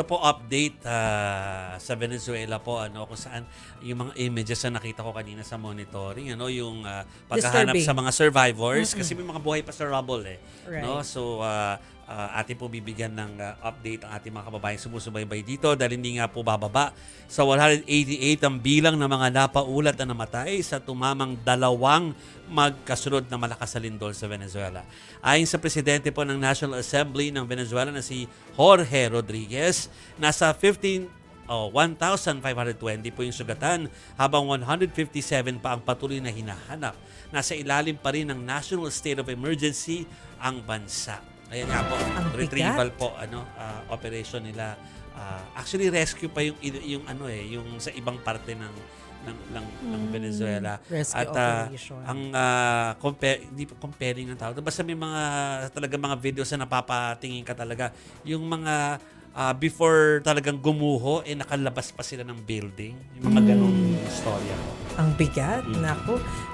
ito po update sa Venezuela po kung saan yung mga images na nakita ko kanina sa monitoring yung paghahanap Disturbing. sa mga survivors kasi may mga buhay pa sa rubble Right. no, so atin po bibigyan ng update ang ating mga kababayan sumusubaybay dito dahil hindi nga po bababa sa 188 ang bilang ng mga napaulat na namatay sa tumamang dalawang magkasunod na malakas na lindol sa Venezuela. Ayon sa presidente po ng National Assembly ng Venezuela na si Jorge Rodriguez, nasa 1,520 po yung sugatan habang 157 pa ang patuloy na hinahanap. Nasa ilalim pa rin ng National State of Emergency ang bansa. Ayan nga po, Ang retrieval bigat. po operation nila. Actually rescue pa yung yung sa ibang parte ng Venezuela. Rescue At operation. ang hindi pa comparing ang tawag. Basta may mga talaga mga videos na napapatingin ka talaga. Yung mga before talagang gumuho, nakalabas pa sila ng building. Yung mga ganong storya. Ang bigat, naku.